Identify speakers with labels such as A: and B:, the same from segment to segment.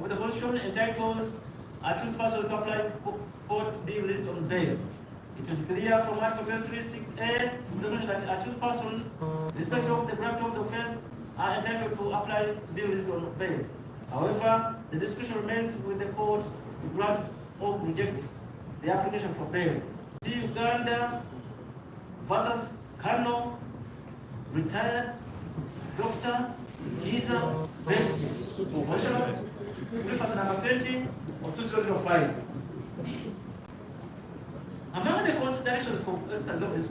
A: of the Constitution entitles accused person to apply to court to be released on bail. It is clear from Article 36A that accused persons, irrespective of the gravity of the offence, are entitled to apply to be released on bail. However, the discretion remains with the court to grant or reject the application for bail. See Uganda versus Kano, retired Dr. Kiiza, Besigye. Motion reference number 20 of 2005. Among the considerations for exercise of this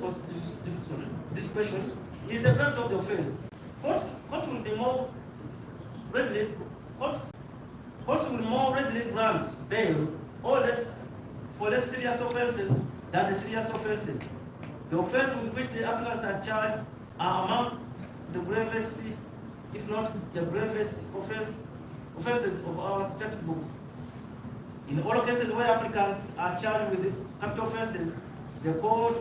A: discretion is the gravity of the offence. Courts will be more readily grant bail or less for less serious offences than the serious offences. The offences with which the applicants are charged are among the gravest, if not the gravest offences of our statute books. In all cases where applicants are charged with capital offences, the court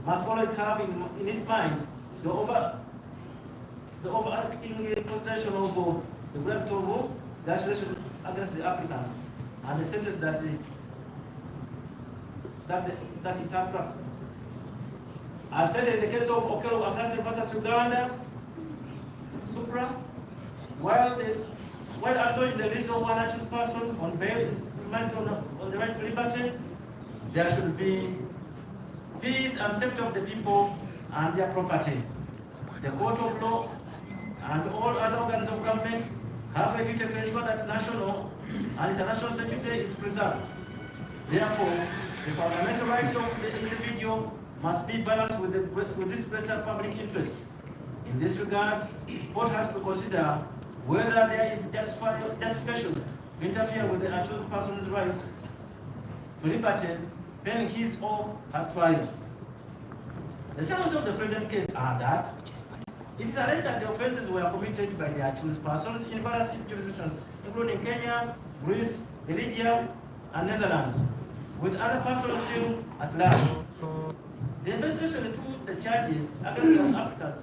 A: must always have in its mind the overarching consideration of the gravity of the accusation against the applicants and the sentence that it attracts. As stated in the case of Okelo Augusta versus Uganda, Supra, while acknowledging the release of one accused person on bail is on the right to liberty, there should be peace and safety of the people and their property. The court of law and all other organs of government have a duty to ensure that national and international security is preserved. Therefore, the fundamental rights of the individual must be balanced with this greater public interest. In this regard, the court has to consider whether there is justification to interfere with the accused person's rights to liberty pending his or her trial. The summons of the present case are that it is alleged that the offences were committed by the accused persons in various jurisdictions, including Kenya, Greece, Besigye, and Netherlands, with other persons still at large. The investigation into the charges against the applicants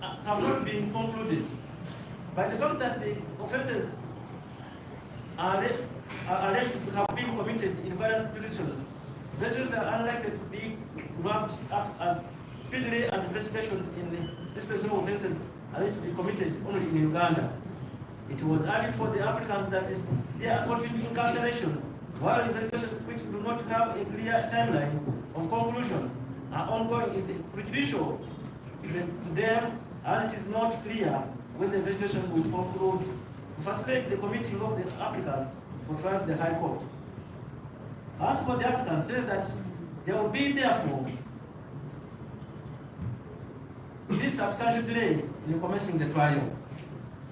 A: have not been concluded. By the fact that the offences are alleged to have been committed in various jurisdictions, jurisdictions are unlikely to be wrapped up as speedily as investigations in the specific offences alleged to be committed only in Uganda. It was argued for the applicants that their continued incarceration, while investigations which do not have a clear timeline of conclusion are ongoing, is prejudicial to them, as it is not clear when the investigation will conclude, to facilitate the committing of the applicants for trial to the High Court. As for the applicants, says that there will be therefore this substantial delay in commencing the trial.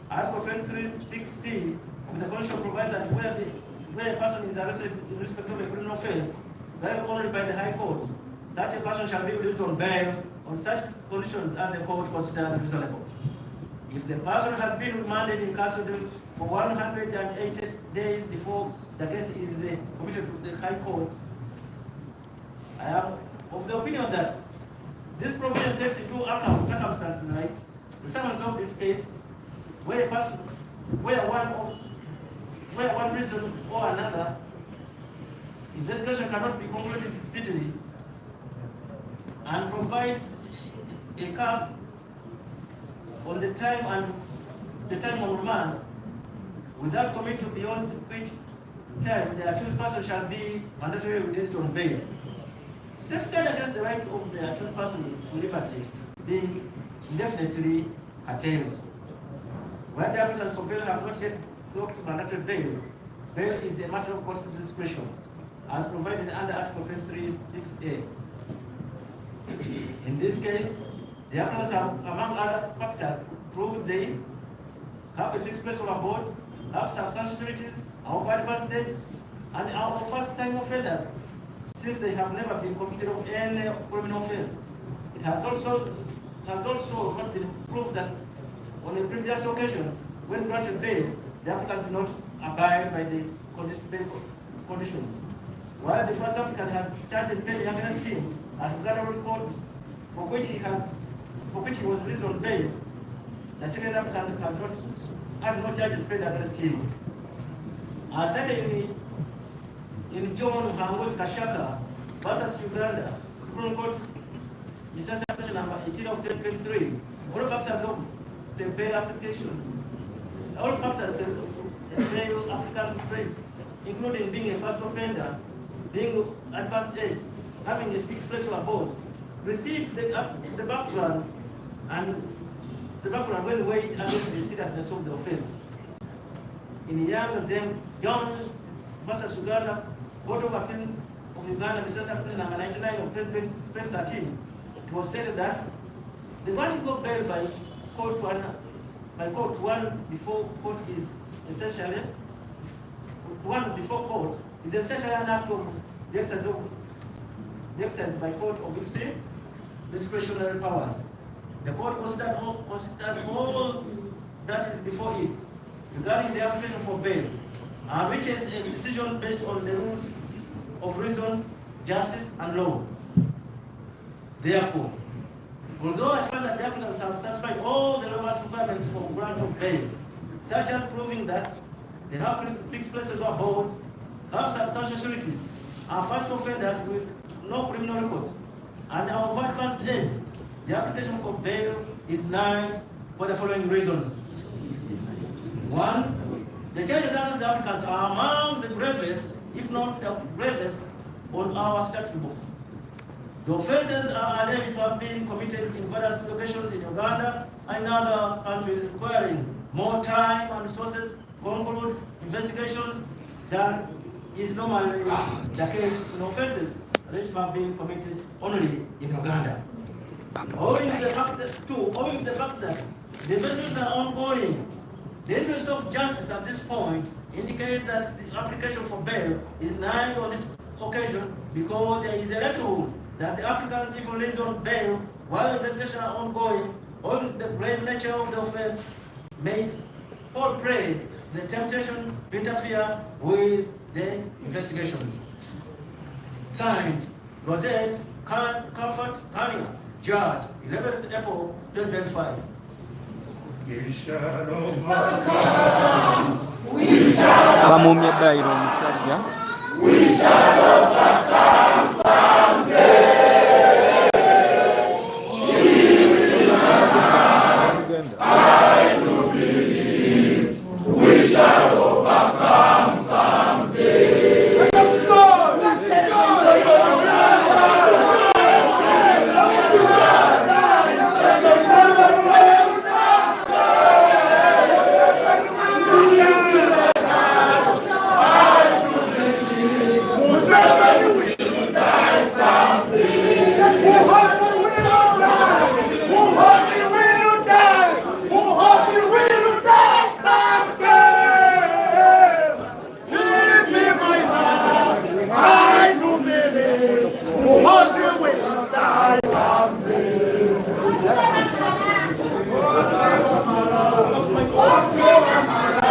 A: Article 23(6)(c) of the Constitution provides that where a person is arrested in respect of a criminal offence, tried only by the High Court, such a person shall be released on bail on such conditions as the court considers reasonable. If the person has been remanded in custody for 180 days before the case is committed to the High Court, I am of the opinion that this provision takes into account circumstances like the summons of this case, where one reason or another, investigation cannot be concluded speedily, and provides a cap on the time of remand, without committing beyond which time the accused person shall be mandatorily released on bail. Safeguard against the right of the accused person to liberty being indefinitely curtailed. Where the applicants for bail have not yet blocked mandatory bail, bail is a matter of court's discretion, as provided under Article 23(6)(a). In this case, the applicants have, among other factors, proved they have a fixed place of abode, have substantial securities, are of advanced stage, and are of first-time offenders, since they have never been convicted of any criminal offense. It has also not been proved that on a previous occasion, when granted bail, the applicant did not abide by the conditions. While the first applicant has charges pending against him at Uganda Road Court, for which he was released on bail, the second applicant has no charges pending against him. Certainly, in John Hango's Kashaka versus Uganda, Supreme Court, Decision number 18 of 2023, all factors of the bail application, all factors of the bail applicant's strengths, including being a first offender, being advanced age, having a fixed place of abode, received the background and the background when weighed against the seriousness of the offense. In Young Zeng John versus Uganda, Court of Appeal of Uganda, Decision number 99 of 2013, it was stated that the granting of bail by court one before court is essentially an act of the exercise by court of its discretionary powers. The court considers all that is before it regarding the application for bail and reaches a decision based on the rules of reason, justice, and law. Therefore, although I find that the applicants have satisfied all the relevant requirements for grant of bail, such as proving that they have fixed places of abode, have substantial sureties, are first offenders with no criminal record, and are of advanced age, the application for bail is denied for the following reasons. 1. The charges against the applicants are among the gravest, if not the gravest, on our statute books. The offences are alleged to have been committed in various locations in Uganda and in other countries, requiring more time and resources to conclude investigations than is normally the case in offences alleged to have been committed only in Uganda. Owing to the fact that the investigations are ongoing, the interests of justice at this point indicate that the application for bail is denied on this occasion because there is a likelihood that the applicants, if released on bail while investigations are ongoing, owing to the grave nature of the offense, may fall prey to the temptation to interfere with the investigation. Signed, Rosette Comfort Tanya, Judge, 11th April 2025.
B: Bamuma musajja.